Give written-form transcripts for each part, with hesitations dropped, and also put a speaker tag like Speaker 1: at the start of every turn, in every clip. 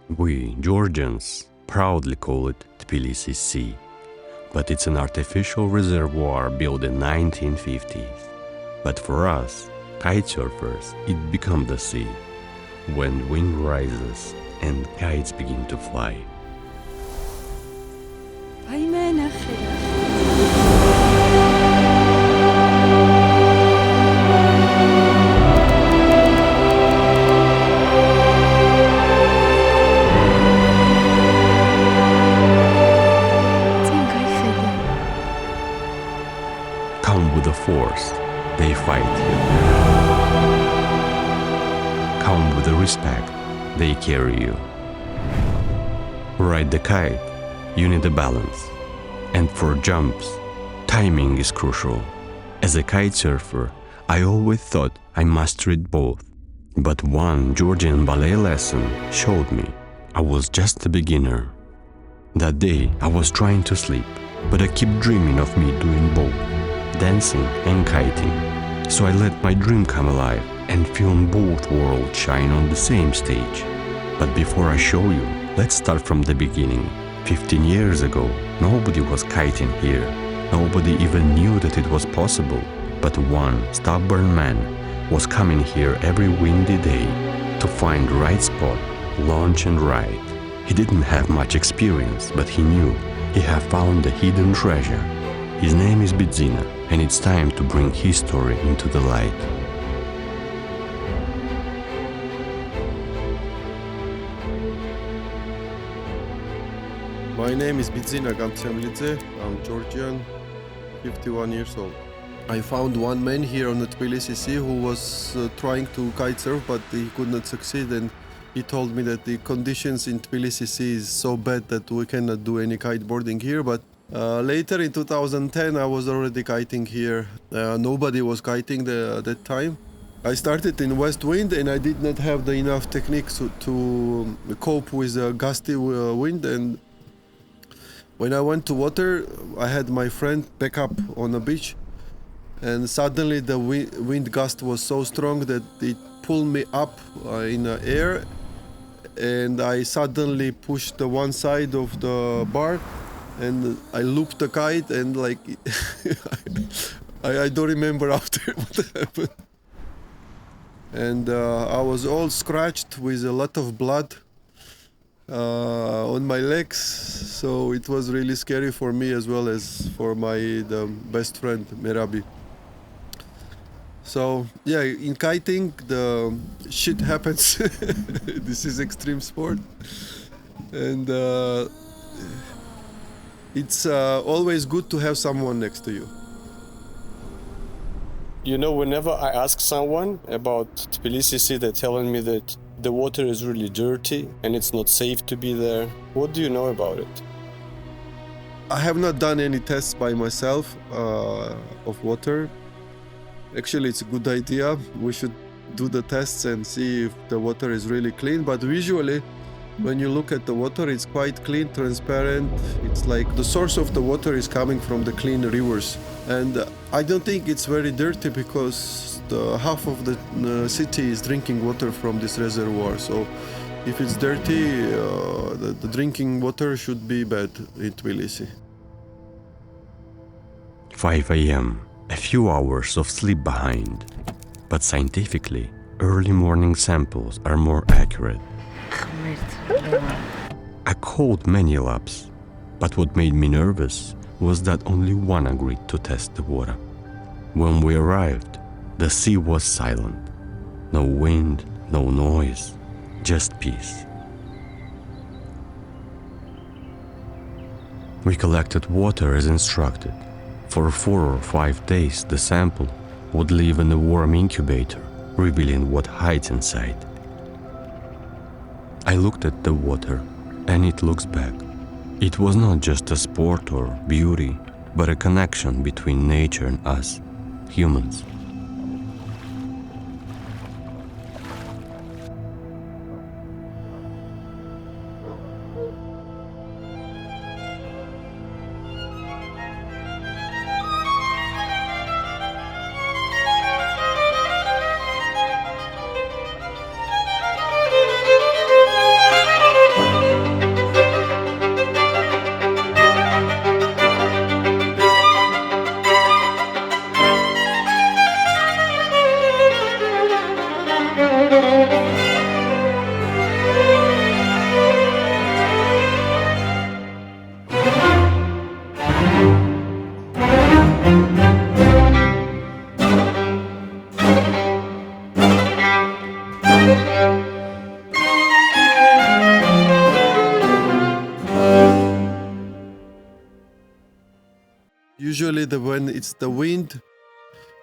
Speaker 1: We, Georgians, proudly call it Tbilisi Sea, but it's an artificial reservoir built in 1950s. But for us, kitesurfers, it becomes the sea, when wind rises and kites begin to fly. Come with the force, they fight you. Come with the respect, they carry you. Ride the kite, you need a balance. And for jumps, timing is crucial. As a kite surfer, I always thought I mastered both. But one Georgian ballet lesson showed me I was just a beginner. That day I was trying to sleep, but I kept dreaming of me doing both, dancing and kiting. So I let my dream come alive and film both worlds shine on the same stage. But before I show you, let's start from the beginning. 15 years ago, nobody was kiting here. Nobody even knew that it was possible. But one stubborn man was coming here every windy day to find the right spot, launch and ride. He didn't have much experience, but he knew he had found a hidden treasure. His name is Bidzina, and it's time to bring his story into the light.
Speaker 2: My name is Bidzina Gamtsemlidze. I'm Georgian, 51 years old. I found one man here on the Tbilisi Sea who was trying to kitesurf, but he could not succeed, and he told me that the conditions in Tbilisi Sea is so bad that we cannot do any kiteboarding here. But later in 2010 I was already kiting here. Nobody was kiting that time. I started in west wind and I did not have the enough technique to cope with a gusty wind, and when I went to water, I had my friend back up on the beach, and suddenly the wind gust was so strong that it pulled me up in the air, and I suddenly pushed the one side of the bar and I looped the kite, and like I don't remember after what happened. And I was all scratched with a lot of blood on my legs, so it was really scary for me as well as for the best friend Merabi. So yeah, in kiting the shit happens. This is extreme sport, and it's always good to have someone next to you.
Speaker 3: You know, whenever I ask someone about Tbilisi Sea, they're telling me that the water is really dirty and it's not safe to be there. What do you know about it?
Speaker 2: I have not done any tests by myself of water. Actually, it's a good idea. We should do the tests and see if the water is really clean. But visually, when you look at the water, it's quite clean, transparent. It's like the source of the water is coming from the clean rivers. And I don't think it's very dirty because half of the city is drinking water from this reservoir. So if it's dirty, the drinking water should be bad in Tbilisi.
Speaker 1: 5 a.m., a few hours of sleep behind. But scientifically, early morning samples are more accurate. I called many labs, but what made me nervous was that only one agreed to test the water. When we arrived, the sea was silent. No wind, no noise, just peace. We collected water as instructed. For 4 or 5 days, the sample would live in a warm incubator, revealing what hides inside. I looked at the water, and it looks back. It was not just a sport or beauty, but a connection between nature and us, humans.
Speaker 2: usually when it's the wind,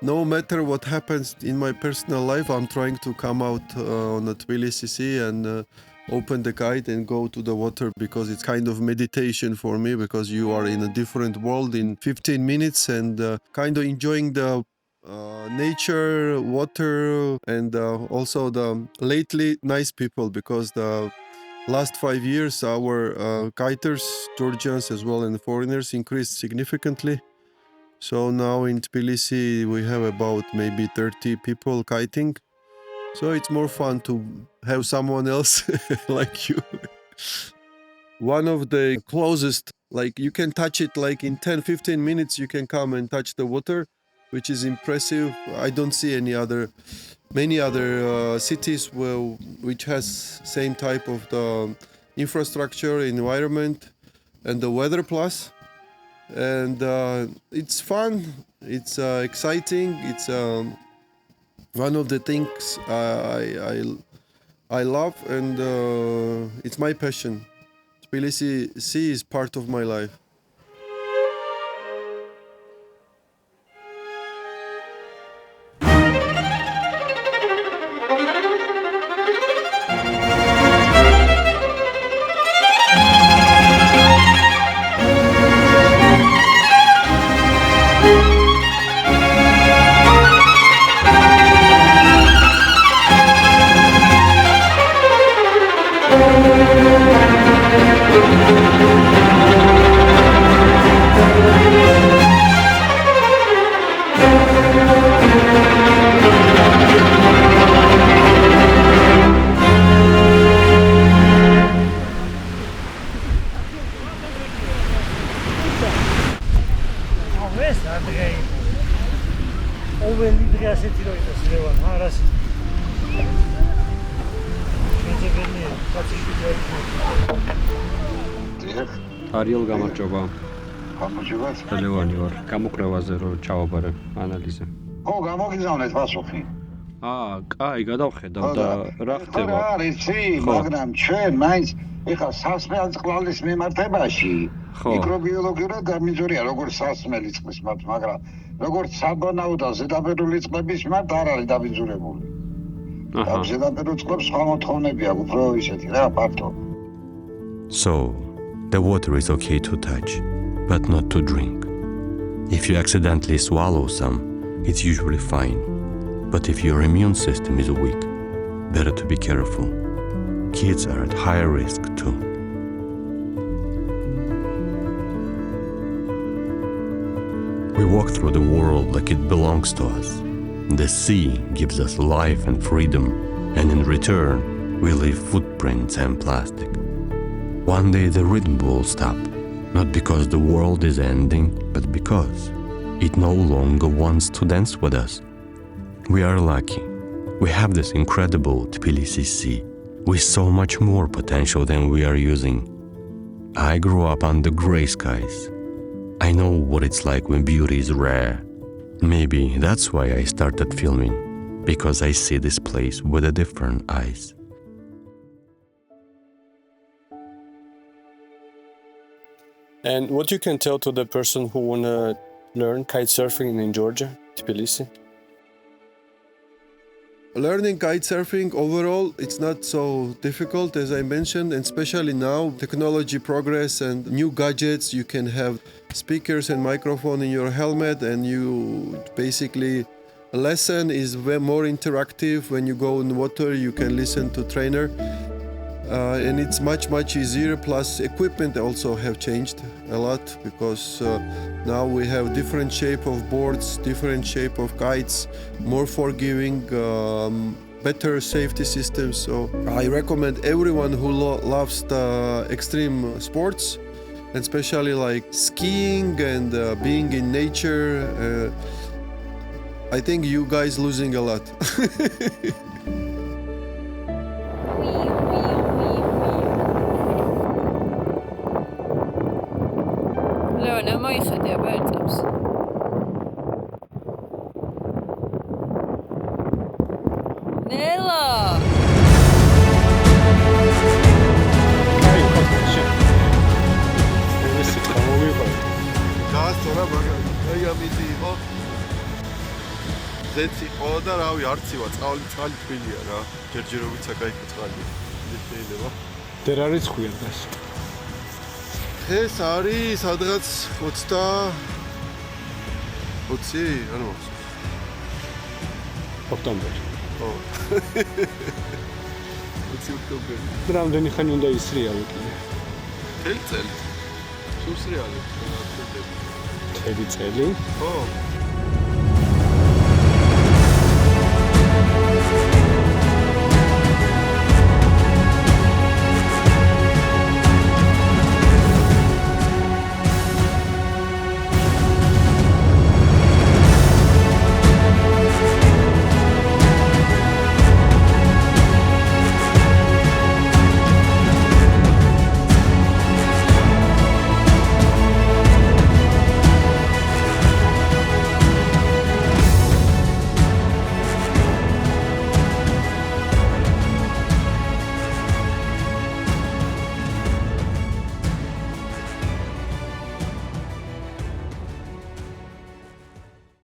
Speaker 2: no matter what happens in my personal life, I'm trying to come out on the Tbilisi Sea and open the kite and go to the water, because it's kind of meditation for me, because you are in a different world in 15 minutes and kind of enjoying the nature, water, and also the lately nice people, because the last 5 years our kiters, Georgians as well and foreigners, increased significantly. So now in Tbilisi we have about maybe 30 people kiting. So it's more fun to have someone else like you. One of the closest, like you can touch it like in 10-15 minutes you can come and touch the water, which is impressive. I don't see many other cities which has same type of the infrastructure, environment, and the weather plus. And it's fun, it's exciting, it's one of the things I love, and it's my passion. Tbilisi Sea is part of my life.
Speaker 4: Ariel გამარჯობა.
Speaker 5: გამარჯობა.
Speaker 4: Ლევანი ვარ. გამოკრევაზე რომ ჩავაბარე ანალიზი.
Speaker 5: ო, გამოგიზავნეთ პასუხი.
Speaker 4: კაი, გადავხედავ და რა ხდება?
Speaker 5: რა არის, მაგრამ ჩვენ მაინც ეხა სასმელ წყლის მიმართებაში მიკრობიოლოგიურად გამიძურია როგორც სასმელი წყლის მიმართ, მაგრამ როგორც საბანაო და ზედაპირული წყლების მიმართ არ არის დაბინძურებული. და ზედაპირული წყლებს სხვა მოთხოვნები აქვს, უფრო ისეთი რა, ფართო.
Speaker 1: So, the water is okay to touch, but not to drink. If you accidentally swallow some, it's usually fine. But if your immune system is weak, better to be careful. Kids are at higher risk too. We walk through the world like it belongs to us. The sea gives us life and freedom, and in return, we leave footprints and plastic. One day the rhythm will stop, not because the world is ending, but because it no longer wants to dance with us. We are lucky. We have this incredible Tbilisi Sea with so much more potential than we are using. I grew up under gray skies. I know what it's like when beauty is rare. Maybe that's why I started filming, because I see this place with a different eyes.
Speaker 3: And what you can tell to the person who wanna learn kite surfing in Georgia, Tbilisi?
Speaker 2: Learning kite surfing overall, it's not so difficult as I mentioned, and especially now technology progress and new gadgets. You can have speakers and microphone in your helmet, and you basically a lesson is way more interactive. When you go in water, you can listen to trainer. And it's much easier, plus equipment also have changed a lot, because now we have different shape of boards, different shape of kites, more forgiving, better safety systems. So I recommend everyone who loves the extreme sports, and especially like skiing and being in nature. I think you guys losing a lot.
Speaker 6: Levan, მოიხადე ბერწებს. ნელა!
Speaker 2: გასწორა, მაგრამ ზეც იყო და რავი, არცივა, წყალი თბილია რა. ჯერჯერობით საკაიფო წყალია. შეიძლება.
Speaker 3: და რა რიცხვია დღეს?
Speaker 2: ეს არის სადღაც 20 ანუ
Speaker 3: ოქტომბერი.
Speaker 2: ო. 20 ოქტომბერი.
Speaker 3: რამდენი ხანი უნდა ისრიალო კიდე?
Speaker 2: მთელი წელი. სულ სრიალი.
Speaker 3: მთელი წელი?
Speaker 2: ხო.